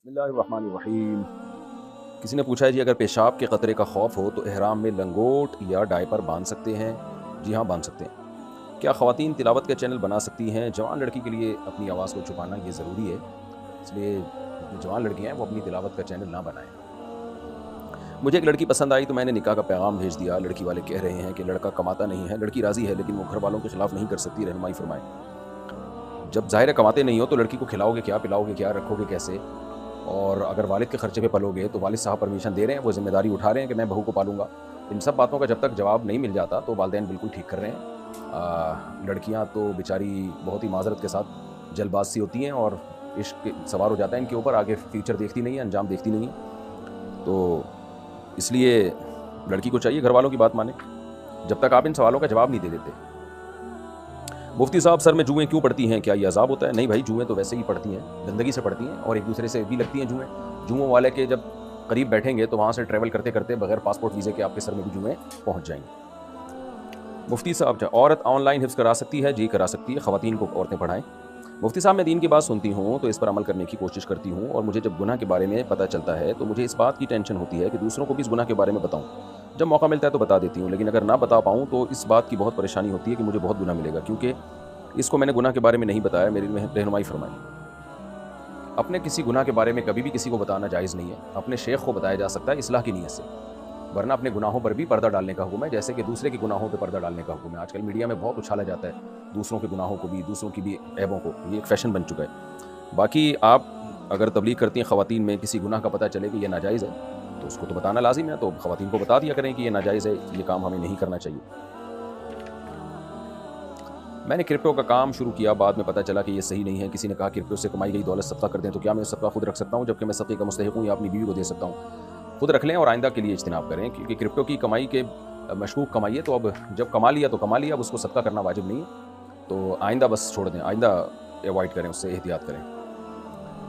بسم اللہ الرحمن الرحیم۔ کسی نے پوچھا ہے جی اگر پیشاب کے قطرے کا خوف ہو تو احرام میں لنگوٹ یا ڈائپر باندھ سکتے ہیں؟ جی ہاں، باندھ سکتے ہیں۔ کیا خواتین تلاوت کا چینل بنا سکتی ہیں؟ جوان لڑکی کے لیے اپنی آواز کو چھپانا یہ ضروری ہے، اس لیے جو جوان لڑکیاں ہیں وہ اپنی تلاوت کا چینل نہ بنائیں۔ مجھے ایک لڑکی پسند آئی تو میں نے نکاح کا پیغام بھیج دیا۔ لڑکی والے کہہ رہے ہیں کہ لڑکا کماتا نہیں ہے، لڑکی راضی ہے لیکن وہ گھر والوں کے خلاف نہیں کر سکتی، رہنمائی فرمائیں۔ جب ظاہر ہے کماتے نہیں ہو تو لڑکی کو کھلاؤ گے کیا، پلاؤ گے کیا، رکھو گے کیسے؟ اور اگر والد کے خرچے پہ پلو گے تو والد صاحب پرمیشن دے رہے ہیں، وہ ذمہ داری اٹھا رہے ہیں کہ میں بہو کو پالوں گا۔ ان سب باتوں کا جب تک جواب نہیں مل جاتا تو والدین بالکل ٹھیک کر رہے ہیں۔ لڑکیاں تو بیچاری بہت ہی معذرت کے ساتھ جلد باز سی ہوتی ہیں اور عشق سوار ہو جاتا ہے ان کے اوپر، آگے فیوچر دیکھتی نہیں ہے، انجام دیکھتی نہیں ہے۔ تو اس لیے لڑکی کو چاہیے گھر والوں کی بات مانے جب تک آپ ان سوالوں کا جواب نہیں دے دیتے۔ مفتی صاحب سر میں جوئیں کیوں پڑتی ہیں؟ کیا یہ عذاب ہوتا ہے؟ نہیں بھائی، جوئیں تو ویسے ہی پڑتی ہیں، گندگی سے پڑتی ہیں اور ایک دوسرے سے بھی لگتی ہیں جوئیں۔ جوؤں والے کے جب قریب بیٹھیں گے تو وہاں سے ٹریول کرتے کرتے بغیر پاسپورٹ ویزے کے آپ کے سر میں بھی جوئیں پہنچ جائیں گے۔ مفتی صاحب عورت آن لائن حفظ کرا سکتی ہے؟ جی کرا سکتی ہے، خواتین کو عورتیں پڑھائیں۔ مفتی صاحب میں دین کی بات سنتی ہوں تو اس پر عمل کرنے کی کوشش کرتی ہوں، اور مجھے جب گناہ کے بارے میں پتہ چلتا ہے تو مجھے اس بات کی ٹینشن ہوتی ہے کہ دوسروں کو بھی اس گناہ کے بارے میں بتاؤں۔ جب موقع ملتا ہے تو بتا دیتی ہوں، لیکن اگر نہ بتا پاؤں تو اس بات کی بہت پریشانی ہوتی ہے کہ مجھے بہت گناہ ملے گا، کیونکہ اس کو میں نے گناہ کے بارے میں نہیں بتایا۔ میری رہنمائی فرمائیں۔ اپنے کسی گناہ کے بارے میں کبھی بھی کسی کو بتانا جائز نہیں ہے۔ اپنے شیخ کو بتایا جا سکتا ہے اصلاح کی نیت سے، ورنہ اپنے گناہوں پر بھی پردہ ڈالنے کا حکم ہے، جیسے کہ دوسرے کے گناہوں پہ پردہ ڈالنے کا حکم ہے۔ آج کل میڈیا میں بہت اچھالا جاتا ہے دوسروں کے گناہوں کو بھی، دوسروں کی بھی عیبوں کو، یہ ایک فیشن بن چکا ہے۔ باقی آپ اگر تبلیغ کرتی ہیں خواتین میں کسی گناہ کا پتہ چلے کہ یہ ناجائز ہے تو اس کو تو بتانا لازم ہے، تو خواتین کو بتا دیا کریں کہ یہ ناجائز ہے، یہ کام ہمیں نہیں کرنا چاہیے۔ میں نے کرپٹو کا کام شروع کیا، بعد میں پتہ چلا کہ یہ صحیح نہیں ہے۔ کسی نے کہا کرپٹو سے کمائی گئی دولت صدقہ کر دیں، تو کیا میں صدقہ خود رکھ سکتا ہوں جبکہ میں صدقے کا مستحق ہوں، یا اپنی بیوی کو دے سکتا ہوں؟ خود رکھ لیں اور آئندہ کے لیے اجتناب کریں، کیونکہ کرپٹو کی کمائی کے مشکوک کمائی ہے، تو اب جب کما لیا تو کما لیا، اب اس کو صدقہ کرنا واجب نہیں ہے، تو آئندہ بس چھوڑ دیں، آئندہ ایوائڈ کریں، اس سے احتیاط کریں۔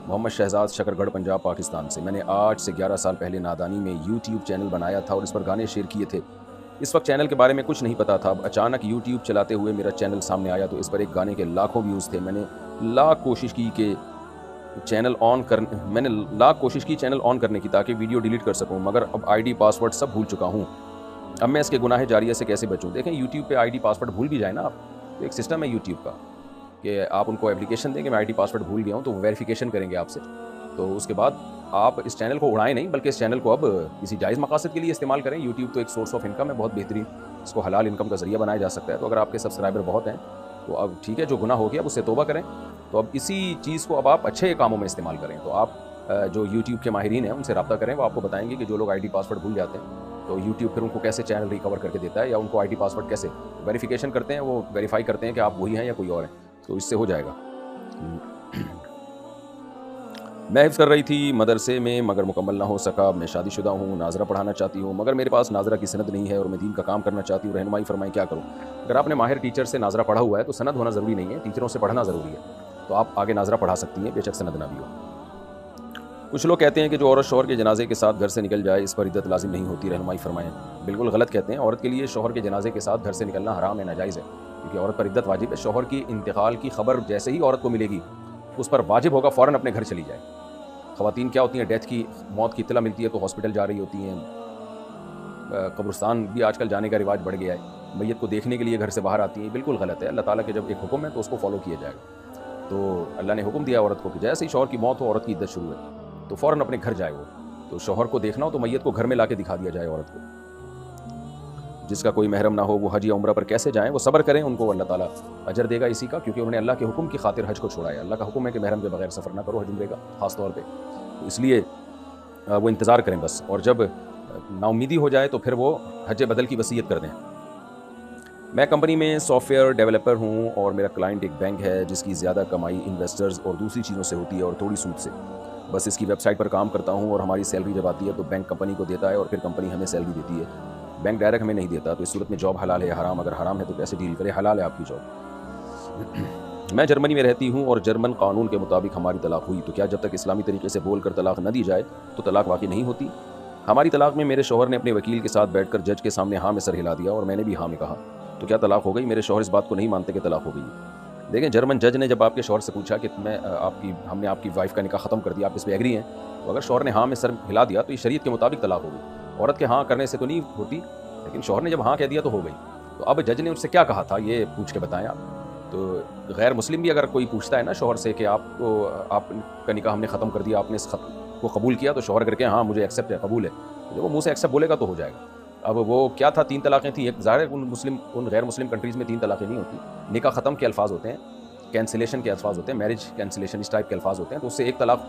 محمد شہزاد شکر گڑھ پنجاب پاکستان سے۔ میں نے 8 سے 11 سال پہلے نادانی میں یوٹیوب چینل بنایا تھا اور اس پر گانے شیئر کیے تھے۔ اس وقت چینل کے بارے میں کچھ نہیں پتا تھا، اب اچانک یوٹیوب چلاتے ہوئے میرا چینل سامنے آیا تو اس پر ایک گانے کے لاکھوں ویوز تھے۔ میں نے لاکھ کوشش کی چینل آن کرنے کی تاکہ ویڈیو ڈیلیٹ کر سکوں، مگر اب آئی ڈی پاسورڈ سب بھول چکا ہوں۔ اب میں اس کے گناہ جاریہ سے کیسے بچوں؟ دیکھیں یوٹیوب پہ آئی ڈی پاسورڈ بھول بھی جائیں نا آپ، تو ایک سسٹم ہے یوٹیوب کا کہ آپ ان کو اپلیکیشن دیں کہ میں آئی ڈی پاسورڈ بھول گیا ہوں، تو وہ ویریفیکیشن کریں گے آپ سے، تو اس کے بعد آپ اس چینل کو اڑائیں نہیں، بلکہ اس چینل کو اب کسی جائز مقاصد کے لیے استعمال کریں۔ یوٹیوب تو ایک سورس آف انکم ہے بہت بہترین، اس کو حلال انکم کا ذریعہ بنایا جا سکتا ہے۔ تو اگر آپ کے سبسکرائبر بہت ہیں تو اب ٹھیک ہے، جو گناہ ہو گیا اب اس سے توبہ کریں، تو اب اسی چیز کو اب آپ اچھے کاموں میں استعمال کریں۔ تو آپ جو یوٹیوب کے ماہرین ہیں ان سے رابطہ کریں، وہ آپ کو بتائیں گے کہ جو لوگ آئی ڈی پاسورڈ بھول جاتے ہیں تو یوٹیوب پھر ان کو کیسے چینل ریکور کر کے دیتا ہے، یا ان کو آئی ڈی پاسورڈ کیسے ویریفیکیشن کرتے ہیں، وہ ویریفائی کرتے ہیں کہ آپ وہی ہیں یا کوئی اور ہیں، تو اس سے ہو جائے گا۔ میں حفظ کر رہی تھی مدرسے میں مگر مکمل نہ ہو سکا، میں شادی شدہ ہوں، ناظرہ پڑھانا چاہتی ہوں مگر میرے پاس ناظرہ کی سند نہیں ہے اور میں دین کا کام کرنا چاہتی ہوں، رہنمائی فرمائیں کیا کروں؟ اگر آپ نے ماہر ٹیچر سے ناظرہ پڑھا ہوا ہے تو سند ہونا ضروری نہیں ہے، ٹیچروں سے پڑھنا ضروری ہے، تو آپ آگے ناظرہ پڑھا سکتی ہیں، بے شک سند نہ بھی ہو۔ کچھ لوگ کہتے ہیں کہ جو عورت شوہر کے جنازے کے ساتھ گھر سے نکل جائے اس پر عدت لازم نہیں ہوتی، رہنمائی فرمائیں۔ بالکل غلط کہتے ہیں، عورت کے لیے شوہر کے جنازے کے ساتھ گھر سے نکلنا حرام ہے، ناجائز ہے، کیونکہ عورت پر عدت واجب ہے۔ شوہر کی انتقال کی خبر جیسے ہی عورت کو ملے گی اس پر واجب ہوگا فوراً اپنے گھر چلی جائے۔ خواتین کیا ہوتی ہیں، ڈیتھ کی، موت کی اطلاع ملتی ہے تو ہاسپٹل جا رہی ہوتی ہیں، قبرستان بھی آج کل جانے کا رواج بڑھ گیا ہے، میت کو دیکھنے کے لیے گھر سے باہر آتی ہیں، بالکل غلط ہے۔ اللہ تعالیٰ کے جب ایک حکم ہے تو اس کو فالو کیا جائے گا، تو اللہ نے حکم دیا عورت کو کہ جیسے ہی شوہر کی موت ہو عورت کی عدت شروع ہے تو فوراً اپنے گھر جائے، وہ تو شوہر کو دیکھنا ہو تو میت کو گھر میں لا کے دکھا دیا جائے عورت کو۔ جس کا کوئی محرم نہ ہو وہ حج یا عمرہ پر کیسے جائیں؟ وہ صبر کریں، ان کو اللہ تعالیٰ اجر دے گا اسی کا، کیونکہ انہوں نے اللہ کے حکم کی خاطر حج کو چھوڑا ہے۔ اللہ کا حکم ہے کہ محرم کے بغیر سفر نہ کرو حج عمرے کا، خاص طور پہ، تو اس لیے وہ انتظار کریں بس، اور جب نا امیدی ہو جائے تو پھر وہ حج بدل کی وصیت کر دیں۔ میں کمپنی میں سافٹ ویئر ڈیولپر ہوں اور میرا کلائنٹ ایک بینک ہے جس کی زیادہ کمائی انویسٹرز اور دوسری چیزوں سے ہوتی ہے اور تھوڑی سود سے۔ بس اس کی ویب سائٹ پر کام کرتا ہوں اور ہماری سیلری جب آتی ہے تو بینک کمپنی کو دیتا ہے اور پھر کمپنی ہمیں سیلری دیتی ہے، بینک ڈائریکٹ ہمیں نہیں دیتا، تو اس صورت میں جاب حلال ہے یا حرام؟ اگر حرام ہے تو کیسے ڈیل کرے؟ حلال ہے آپ کی جاب۔ میں جرمنی میں رہتی ہوں اور جرمن قانون کے مطابق ہماری طلاق ہوئی، تو کیا جب تک اسلامی طریقے سے بول کر طلاق نہ دی جائے تو طلاق واقع نہیں ہوتی؟ ہماری طلاق میں میرے شوہر نے اپنے وکیل کے ساتھ بیٹھ کر جج کے سامنے ہاں میں سر ہلا دیا اور میں نے بھی ہاں میں کہا، تو کیا طلاق ہو گئی؟ میرے شوہر اس بات کو نہیں مانتے کہ طلاق ہو گئی۔ دیکھیں جرمن جج نے جب آپ کے شوہر سے پوچھا کہ ہم نے آپ کی وائف کا نکاح ختم کر دیا، آپ اس پہ ایگری ہیں، تو اگر شوہر نے ہاں میں سر ہلا دیا تو یہ شریعت کے مطابق طلاق ہوگی. عورت کے ہاں کرنے سے تو نہیں ہوتی، لیکن شوہر نے جب ہاں کہہ دیا تو ہو گئی. تو اب جج نے اس سے کیا کہا تھا یہ پوچھ کے بتائیں آپ. تو غیر مسلم بھی اگر کوئی پوچھتا ہے نا شوہر سے کہ آپ کا نکاح ہم نے ختم کر دیا، آپ نے اس کو قبول کیا، تو شوہر کر کے ہاں مجھے ایکسیپٹ ہے، قبول ہے، جب وہ منہ سے ایکسیپٹ بولے گا تو ہو جائے گا. اب وہ کیا تھا، 3 طلاقیں تھیں. ایک ظاہر ہے ان غیر مسلم کنٹریز میں 3 طلاقیں نہیں ہوتی، نکاح ختم کے الفاظ ہوتے ہیں، کینسلیشن کے الفاظ ہوتے ہیں، میرج کینسلیشن اس ٹائپ کے الفاظ ہوتے ہیں. تو اس سے ایک طلاق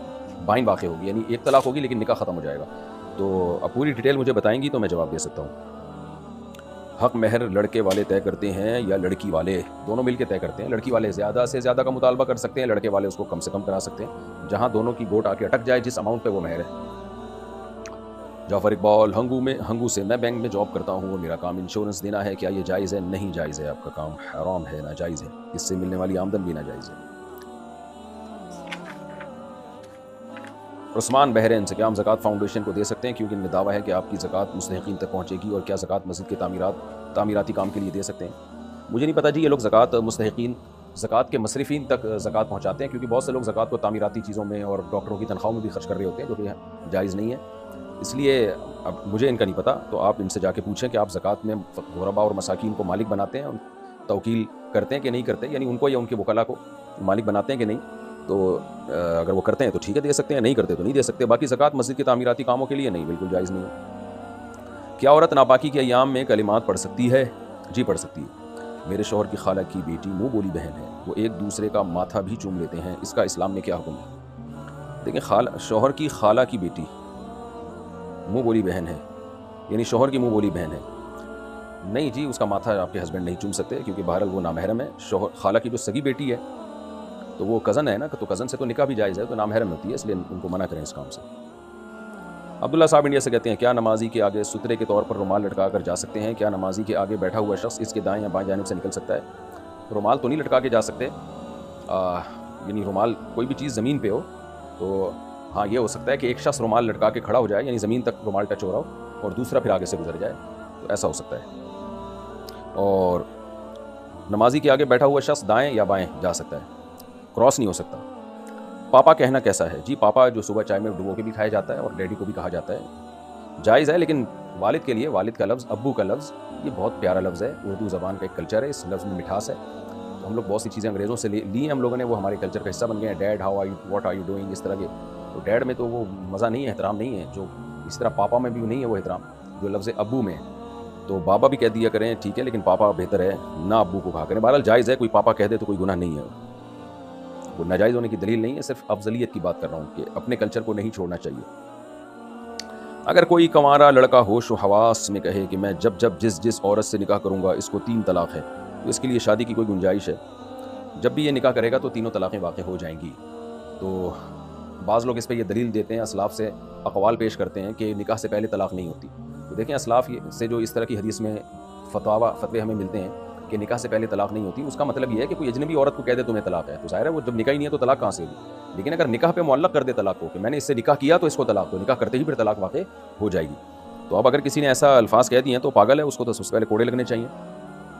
بائن واقع ہوگی، یعنی ایک طلاق ہوگی لیکن نکاح ختم ہو جائے گا. تو اب پوری ڈیٹیل مجھے بتائیں گی تو میں جواب دے سکتا ہوں. حق مہر لڑکے والے طے کرتے ہیں یا لڑکی والے؟ دونوں مل کے طے کرتے ہیں. لڑکی والے زیادہ سے زیادہ کا مطالبہ کر سکتے ہیں، لڑکے والے اس کو کم سے کم کرا سکتے ہیں، جہاں دونوں کی گوٹ آ کے اٹک جائے جس اماؤنٹ پہ وہ مہر ہے. جعفر اقبال ہنگو سے، میں بینک میں جاب کرتا ہوں اور میرا کام انشورنس دینا ہے، کیا یہ جائز ہے؟ نہیں جائز ہے، آپ کا کام حرام ہے، ناجائز ہے، اس سے ملنے والی آمدن بھی ناجائز ہے. عثمان بحرین سے، کیا ہم زکوٰۃ فاؤنڈیشن کو دے سکتے ہیں کیونکہ ان میں دعویٰ ہے کہ آپ کی زکوٰۃ مستحقین تک پہنچے گی، اور کیا زکوٰۃ مسجد کے تعمیراتی کام کے لیے دے سکتے ہیں؟ مجھے نہیں پتہ جی، یہ لوگ زکوٰۃ کے مصرفین تک زکوٰۃ پہنچاتے ہیں، کیونکہ بہت سے لوگ زکوٰۃ کو تعمیراتی چیزوں میں اور ڈاکٹروں کی تنخواہوں میں بھی خرچ کر رہے ہوتے ہیں، جو کہ جائز نہیں ہے. اس لیے اب مجھے ان کا نہیں پتہ، تو آپ ان سے جا کے پوچھیں کہ آپ زکوٰۃ میں غربا اور مساکین کو مالک بناتے ہیں، توکیل کرتے ہیں کہ نہیں کرتے، یعنی ان کو یا ان کے وکلا کو مالک بناتے ہیں کہ نہیں. تو اگر وہ کرتے ہیں تو ٹھیک ہے دے سکتے ہیں، نہیں کرتے تو نہیں دے سکتے. باقی زکوٰۃ مسجد کے تعمیراتی کاموں کے لیے نہیں، بالکل جائز نہیں ہے. کیا عورت ناپاکی کے ایام میں کلمات پڑھ سکتی ہے؟ جی پڑھ سکتی ہے. میرے شوہر کی خالہ کی بیٹی منہ بولی بہن ہے، وہ ایک دوسرے کا ماتھا بھی چوم لیتے ہیں، اس کا اسلام میں کیا حکم ہے؟ دیکھیں شوہر کی خالہ کی بیٹی منہ بولی بہن ہے، یعنی شوہر کی منہ بولی بہن ہے. نہیں جی، اس کا ماتھا آپ کے ہسبینڈ نہیں چوم سکتے، کیونکہ بہرحال وہ نامحرم ہے. خالہ کی جو سگی بیٹی ہے تو وہ کزن ہے نا، تو کزن سے تو نکاح بھی جائز ہے، تو نامحرم ہوتی ہے، اس لیے ان کو منع کریں اس کام سے. عبداللہ صاحب انڈیا سے کہتے ہیں، کیا نمازی کے آگے سترے کے طور پر رومال لٹکا کر جا سکتے ہیں؟ کیا نمازی کے آگے بیٹھا ہوا شخص اس کے دائیں یا بائیں جانب سے نکل سکتا ہے؟ رومال تو نہیں لٹکا کے جا سکتے، یعنی رومال کوئی بھی چیز زمین پہ ہو تو ہاں یہ ہو سکتا ہے کہ ایک شخص رومال لٹکا کے کھڑا ہو جائے، یعنی زمین تک رومال ٹچ ہو رہا ہو، اور دوسرا پھر آگے سے گزر جائے، تو ایسا ہو سکتا ہے. اور نمازی کے آگے بیٹھا ہوا شخص دائیں یا بائیں جا سکتا ہے، کراس نہیں ہو سکتا. پاپا کہنا کیسا ہے؟ جی پاپا جو صبح چائے میں ڈبو کے بھی کھایا جاتا ہے اور ڈیڈی کو بھی کہا جاتا ہے، جائز ہے. لیکن والد کے لیے والد کا لفظ، ابو کا لفظ، یہ بہت پیارا لفظ ہے، اردو زبان کا ایک کلچر ہے، اس لفظ میں مٹھاس ہے. تو ہم لوگ بہت سی چیزیں انگریزوں سے لی ہیں ہم لوگوں نے، وہ ہمارے کلچر کا حصہ بن گئے ہیں. Dad how are you, what are you doing, اس طرح کے. تو ڈیڈ میں تو وہ مزہ نہیں ہے، احترام نہیں ہے، جو اس طرح پاپا میں بھی نہیں ہے وہ احترام جو لفظ ابو میں ہے. تو بابا بھی کہہ دیا کریں ٹھیک ہے، لیکن پاپا بہتر ہے، نہ ابو کو کہا کریں. بہرحال جائز ہے، کوئی پاپا کہہ دے تو کوئی گناہ نہیں ہے، وہ ناجائز ہونے کی دلیل نہیں ہے، صرف افضلیت کی بات کر رہا ہوں کہ اپنے کلچر کو نہیں چھوڑنا چاہیے. اگر کوئی کنوارا لڑکا ہوش و حواس میں کہے کہ میں جب جس عورت سے نکاح کروں گا اس کو 3 طلاق ہے، تو اس کے لیے شادی کی کوئی گنجائش ہے؟ جب بھی یہ نکاح کرے گا تو 3 طلاقیں واقع ہو جائیں گی. تو بعض لوگ اس پہ یہ دلیل دیتے ہیں، اسلاف سے اقوال پیش کرتے ہیں کہ نکاح سے پہلے طلاق نہیں ہوتی. تو دیکھیں اسلاف سے جو اس طرح کی حدیث میں فتوے ہمیں ملتے ہیں کہ نکاح سے پہلے طلاق نہیں ہوتی، اس کا مطلب یہ ہے کہ کوئی اجنبی عورت کو کہہ دے تمہیں طلاق ہے، تو ظاہر ہے وہ جب نکاح ہی نہیں ہے تو طلاق کہاں سے ہوگی. لیکن اگر نکاح پہ معلق کر دے طلاق کو کہ میں نے اس سے نکاح کیا تو اس کو طلاق دو، نکاح کرتے ہی پھر طلاق واقع ہو جائے گی. تو اب اگر کسی نے ایسا الفاظ کہہ دیے ہیں تو پاگل ہے، اس کو تو سب سے پہلے کوڑے لگنے چاہیے،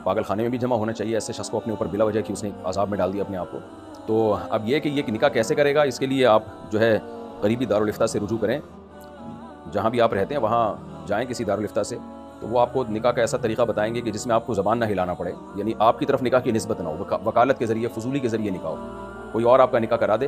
پاگل خانے میں بھی جمع ہونا چاہیے ایسے شخص کو اپنے اوپر بلا وجہ کہ اس نے عذاب میں ڈال دیا اپنے آپ کو. تو اب یہ کہ یہ نکاح کیسے کرے گا، اس کے لیے آپ جو ہے قریبی دارالفتہ سے رجوع کریں، جہاں بھی آپ رہتے ہیں وہاں جائیں کسی دارالفتہ سے، تو وہ آپ کو نکاح کا ایسا طریقہ بتائیں گے کہ جس میں آپ کو زبان نہ ہلانا پڑے، یعنی آپ کی طرف نکاح کی نسبت نہ ہو، وکالت کے ذریعے، فضولی کے ذریعے نکاح ہو، کوئی اور آپ کا نکاح کرا دے،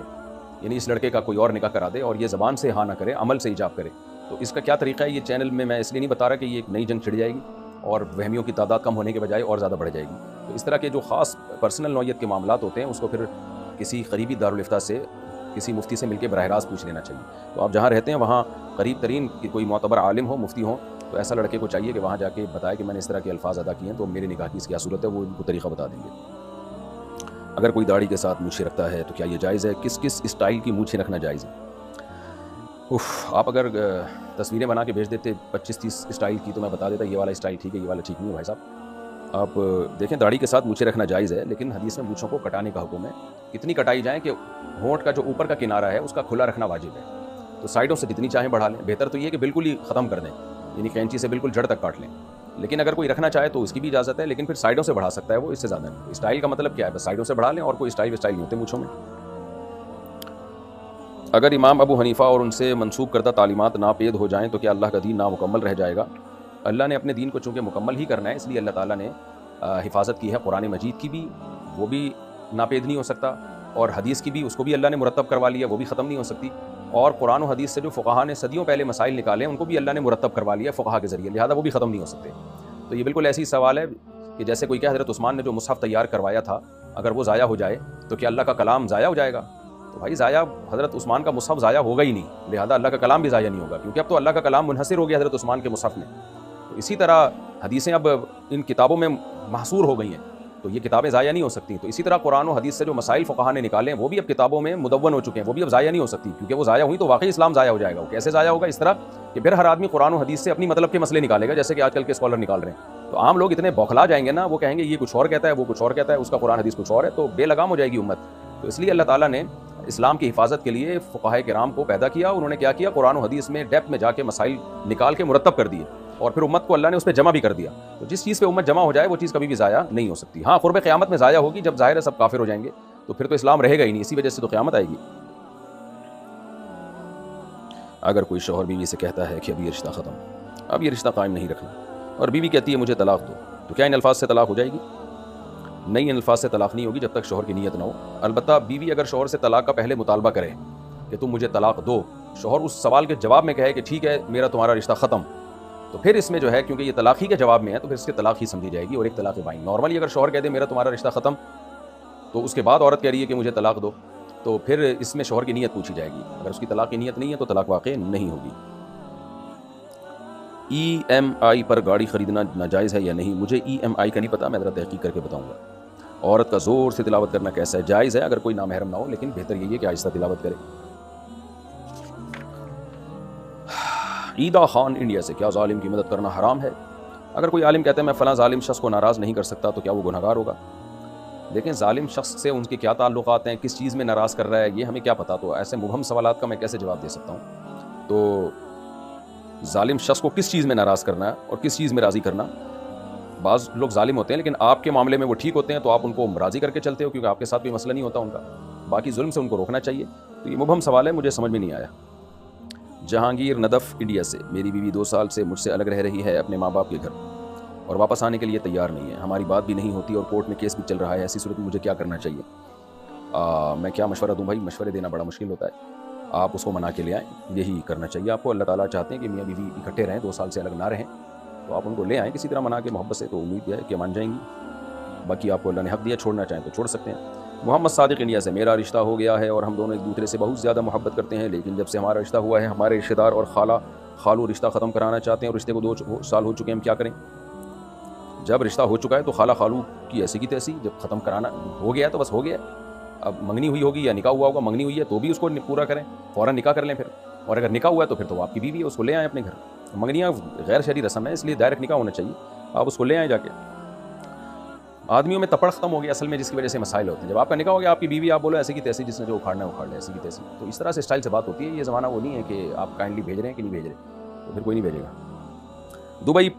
یعنی اس لڑکے کا کوئی اور نکاح کرا دے، اور یہ زبان سے ہاں نہ کرے، عمل سے ایجاب کرے. تو اس کا کیا طریقہ ہے یہ چینل میں اس لیے نہیں بتا رہا کہ یہ ایک نئی جنگ چھڑ جائے گی اور وہمیوں کی تعداد کم ہونے کے بجائے اور زیادہ بڑھ جائے گی. تو اس طرح کے جو خاص پرسنل نوعیت کے معاملات ہوتے ہیں اس کو پھر کسی قریبی دارالفتہ سے، کسی مفتی سے مل کے براہ راست پوچھ لینا چاہیے. تو آپ جہاں رہتے ہیں وہاں قریب ترین کوئی معتبر عالم ہو، مفتی ہوں، تو ایسا لڑکے کو چاہیے کہ وہاں جا کے بتائے کہ میں نے اس طرح کے الفاظ ادا کیے ہیں، تو میرے نکاح کی اس کیا صورت ہے، وہ ان کو طریقہ بتا دیں گے. اگر کوئی داڑھی کے ساتھ مونچھیں رکھتا ہے تو کیا یہ جائز ہے؟ کس اسٹائل کی مونچھیں رکھنا جائز ہے؟ آپ اگر تصویریں بنا کے بھیج دیتے 25-30 اسٹائل کی تو میں بتا دیتا یہ والا اسٹائل ٹھیک ہے، یہ والا ٹھیک نہیں ہے. بھائی صاحب آپ دیکھیں داڑھی کے ساتھ مونچھیں رکھنا جائز ہے، لیکن حدیث میں مونچھوں کو کٹانے کا حکم ہے. کتنی کٹائی جائیں کہ ہونٹ کا جو اوپر کا کنارہ ہے اس کا کھلا رکھنا واجب ہے. تو سائڈوں سے جتنی چاہیں بڑھا لیں، بہتر تو یہ کہ بالکل ہی ختم کر دیں، یعنی کینچی سے بالکل جڑ تک کاٹ لیں. لیکن اگر کوئی رکھنا چاہے تو اس کی بھی اجازت ہے، لیکن پھر سائڈوں سے بڑھا سکتا ہے وہ، اس سے زیادہ نہیں۔ اسٹائل کا مطلب کیا ہے؟ بس سائڈوں سے بڑھا لیں، اور کوئی اسٹائل نہیں ہوتے مونچھوں میں۔ اگر امام ابو حنیفہ اور ان سے منسوب کردہ تعلیمات ناپید ہو جائیں تو کیا اللہ کا دین نامکمل رہ جائے گا؟ اللہ نے اپنے دین کو چونکہ مکمل ہی کرنا ہے، اس لیے اللہ تعالیٰ نے حفاظت کی ہے قرآن مجید کی بھی، وہ بھی ناپید نہیں ہو سکتا، اور حدیث کی بھی، اس کو بھی اللہ نے مرتب کروا لیا، وہ بھی ختم نہیں ہو سکتی، اور قرآن و حدیث سے جو فقہا نے صدیوں پہلے مسائل نکالے ان کو بھی اللہ نے مرتب کروا لیا فقہا کے ذریعے، لہذا وہ بھی ختم نہیں ہو سکتے۔ تو یہ بالکل ایسی سوال ہے کہ جیسے کوئی کہ حضرت عثمان نے جو مصحف تیار کروایا تھا اگر وہ ضائع ہو جائے تو کیا اللہ کا کلام ضائع ہو جائے گا؟ تو بھائی ضائع، حضرت عثمان کا مصحف ضائع ہوگا ہی نہیں، لہذا اللہ کا کلام بھی ضائع نہیں ہوگا، کیونکہ اب تو اللہ کا کلام منحصر ہو گیا حضرت عثمان کے مصحف میں۔ تو اسی طرح حدیثیں اب ان کتابوں میں محصور ہو گئی ہیں، تو یہ کتابیں ضائع نہیں ہو سکتی۔ تو اسی طرح قرآن و حدیث سے جو مسائل فقہا نے نکالے ہیں وہ بھی اب کتابوں میں مدون ہو چکے ہیں، وہ بھی اب ضائع نہیں ہو سکتی، کیونکہ وہ ضائع ہوئی تو واقعی اسلام ضائع ہو جائے گا۔ وہ کیسے ضائع ہوگا؟ اس طرح کہ پھر ہر آدمی قرآن و حدیث سے اپنی مطلب کے مسئلے نکالے گا، جیسے کہ آج کل کے اسکالر نکال رہے ہیں۔ تو عام لوگ اتنے بوکھلا جائیں گے نا، وہ کہیں گے یہ کچھ اور کہتا ہے، وہ کچھ اور کہتا ہے، اس کا قرآن حدیث کچھ اور ہے، تو بے لگام ہو جائے گی امت۔ تو اس لیے اللہ تعالیٰ نے اسلام کی حفاظت کے لیے فقہائے کرام کو پیدا کیا، انہوں نے کیا کیا؟ قرآن و حدیث میں ڈیپتھ میں جا کے مسائل نکال کے مرتب کر دیے، اور پھر امت کو اللہ نے اس پہ جمع بھی کر دیا۔ تو جس چیز پہ امت جمع ہو جائے وہ چیز کبھی بھی ضائع نہیں ہو سکتی۔ ہاں، قرب قیامت میں ضائع ہوگی، جب ظاہر ہے سب کافر ہو جائیں گے تو پھر تو اسلام رہے گا ہی نہیں، اسی وجہ سے تو قیامت آئے گی۔ اگر کوئی شوہر بیوی سے کہتا ہے کہ اب یہ رشتہ ختم، اب یہ رشتہ قائم نہیں رکھنا، اور بیوی کہتی ہے مجھے طلاق دو، تو کیا ان الفاظ سے طلاق ہو جائے گی؟ نہیں، ان الفاظ سے طلاق نہیں ہوگی جب تک شوہر کی نیت نہ ہو۔ البتہ بیوی اگر شوہر سے طلاق کا پہلے مطالبہ کرے کہ تم مجھے طلاق دو، شوہر اس سوال کے جواب میں کہے کہ ٹھیک ہے میرا تمہارا رشتہ ختم، تو پھر اس میں جو ہے کیونکہ یہ طلاق ہی کے جواب میں ہے تو پھر اس کے طلاق ہی سمجھی جائے گی، اور ایک طلاق بائن۔ نارملی اگر شوہر کہہ دے میرا تمہارا رشتہ ختم، تو اس کے بعد عورت کہہ رہی ہے کہ مجھے طلاق دو، تو پھر اس میں شوہر کی نیت پوچھی جائے گی، اگر اس کی طلاق کی نیت نہیں ہے تو طلاق واقع نہیں ہوگی۔ ای ایم آئی پر گاڑی خریدنا ناجائز ہے یا نہیں؟ مجھے ای ایم آئی کا نہیں پتا، میں ذرا تحقیق کر کے بتاؤں گا۔ عورت کا زور سے تلاوت کرنا کیسا ہے؟ جائز ہے اگر کوئی نامحرم نہ ہو، لیکن بہتر یہی ہے کہ آہستہ تلاوت کرے۔ عیدہ خان انڈیا سے، کیا ظالم کی مدد کرنا حرام ہے؟ اگر کوئی عالم کہتا ہے میں فلاں ظالم شخص کو ناراض نہیں کر سکتا تو کیا وہ گنہگار ہوگا؟ دیکھیں ظالم شخص سے ان کے کیا تعلقات ہیں، کس چیز میں ناراض کر رہا ہے، یہ ہمیں کیا پتا، تو ایسے مبہم سوالات کا میں کیسے جواب دے سکتا ہوں؟ تو ظالم شخص کو کس چیز میں ناراض کرنا ہے اور کس چیز میں راضی کرنا، بعض لوگ ظالم ہوتے ہیں لیکن آپ کے معاملے میں وہ ٹھیک ہوتے ہیں تو آپ ان کو راضی کر کے چلتے ہو، کیونکہ آپ کے ساتھ کوئی مسئلہ نہیں ہوتا ان کا، باقی ظلم سے ان کو روکنا چاہیے۔ تو یہ مبہم سوال ہے، مجھے سمجھ میں نہیں آیا۔ جہانگیر ندف انڈیا سے، میری بیوی 2 سال سے مجھ سے الگ رہ رہی ہے اپنے ماں باپ کے گھر، اور واپس آنے کے لیے تیار نہیں ہے، ہماری بات بھی نہیں ہوتی اور کورٹ میں کیس بھی چل رہا ہے، ایسی صورت میں مجھے کیا کرنا چاہیے؟ میں کیا مشورہ دوں بھائی؟ مشورے دینا بڑا مشکل ہوتا ہے، آپ اس کو منا کے لے آئیں، یہی کرنا چاہیے آپ کو۔ اللہ تعالیٰ چاہتے ہیں کہ میاں بیوی اکٹھے رہیں، 2 سال سے الگ نہ رہیں، تو آپ ان کو لے آئیں کسی طرح منا کے محبت سے، تو امید ہے کہ مان جائیں گی۔ باقی آپ کو اللہ نے حق دیا، چھوڑنا چاہیں تو چھوڑ سکتے ہیں۔ محمد صادق انڈیا سے، میرا رشتہ ہو گیا ہے اور ہم دونوں ایک دوسرے سے بہت زیادہ محبت کرتے ہیں، لیکن جب سے ہمارا رشتہ ہوا ہے ہمارے رشتہ دار اور خالو رشتہ ختم کرانا چاہتے ہیں، اور رشتے کو 2 سال ہو چکے ہیں، ہم کیا کریں؟ جب رشتہ ہو چکا ہے تو خالو کی ایسی کی تیسی، جب ختم کرانا ہو گیا تو بس ہو گیا۔ اب منگنی ہوئی ہوگی یا نکاح ہوا ہوگا، منگنی ہوئی ہے تو بھی اس کو پورا کریں، فوراً نکاح کر لیں پھر، اور اگر نکاح ہوا ہے تو پھر تو آپ کی بیوی ہے، اس کو لے آئیں اپنے گھر۔ منگنیاں غیر شرعی رسم ہے، اس لیے ڈائریکٹ نکاح ہونا چاہیے، آپ اس کو لے آئیں جا کے۔ آدمیوں میں تپڑ ختم ہو گیا اصل میں، جس کی وجہ سے مسائل ہوتے ہیں۔ جب آپ کا نکاح ہو گیا آپ کی بیوی، آپ بولو ایسے کی تیسی، جس نے جو اکھاڑنا ہے اکھاڑ لے، ایسی کی تیسی، تو اس طرح سے اسٹائل سے بات ہوتی ہے۔ یہ زمانہ وہ نہیں ہے کہ آپ کائنڈلی بھیج رہے ہیں کہ نہیں بھیج رہے، تو پھر کوئی نہیں بھیجے گا۔ دبئی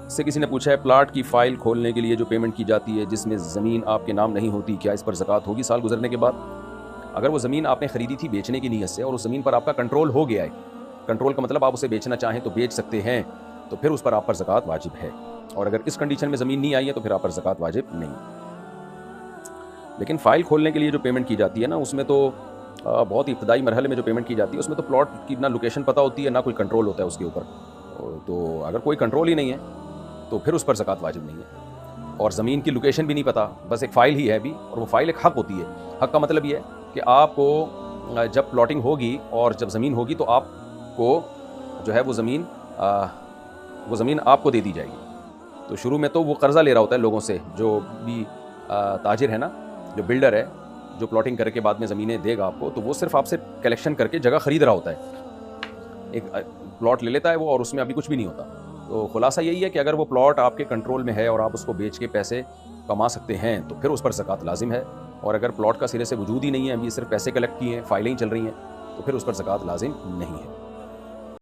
سے کسی نے پوچھا ہے، پلاٹ کی فائل کھولنے کے لیے جو پیمنٹ کی جاتی ہے جس میں زمین آپ کے نام نہیں ہوتی، کیا اس پر زکوٰۃ ہوگی سال گزرنے کے بعد؟ اگر وہ زمین آپ نے خریدی تھی بیچنے کی نیت سے اور اس زمین پر آپ کا کنٹرول ہو گیا ہے، کنٹرول کا مطلب آپ اسے بیچنا چاہیں تو بیچ سکتے ہیں، تو پھر اس پر آپ پر زکوٰۃ واجب ہے، اور اگر اس کنڈیشن میں زمین نہیں آئی ہے تو پھر آپ پر زکوٰۃ واجب نہیں۔ لیکن فائل کھولنے کے لیے جو پیمنٹ کی جاتی ہے نا، اس میں تو بہت ابتدائی مرحلے میں جو پیمنٹ کی جاتی ہے اس میں تو پلاٹ کی نہ لوکیشن پتہ ہوتی ہے نہ کوئی کنٹرول ہوتا ہے اس کے اوپر، تو اگر کوئی کنٹرول ہی نہیں ہے تو پھر اس پر زکوٰۃ واجب نہیں ہے، اور زمین کی لوکیشن بھی نہیں پتہ، بس ایک فائل ہی ہے ابھی، اور وہ فائل ایک حق ہوتی ہے۔ حق کا مطلب یہ ہے کہ آپ کو جب پلاٹنگ ہوگی اور جب زمین ہوگی تو آپ کو جو ہے وہ زمین آپ کو دے دی جائے گی۔ تو شروع میں تو وہ قرضہ لے رہا ہوتا ہے لوگوں سے، جو بھی تاجر ہے نا، جو بلڈر ہے، جو پلاٹنگ کر کے بعد میں زمینیں دے گا آپ کو، تو وہ صرف آپ سے کلیکشن کر کے جگہ خرید رہا ہوتا ہے، ایک پلاٹ لے لیتا ہے وہ، اور اس میں ابھی کچھ بھی نہیں ہوتا۔ تو خلاصہ یہی ہے کہ اگر وہ پلاٹ آپ کے کنٹرول میں ہے اور آپ اس کو بیچ کے پیسے کما سکتے ہیں تو پھر اس پر زکوٰۃ لازم ہے، اور اگر پلاٹ کا سرے سے وجود ہی نہیں ہے، ابھی صرف پیسے کلیکٹ کیے ہیں، فائلیں ہی چل رہی ہیں، تو پھر اس پر زکوٰۃ لازم نہیں ہے۔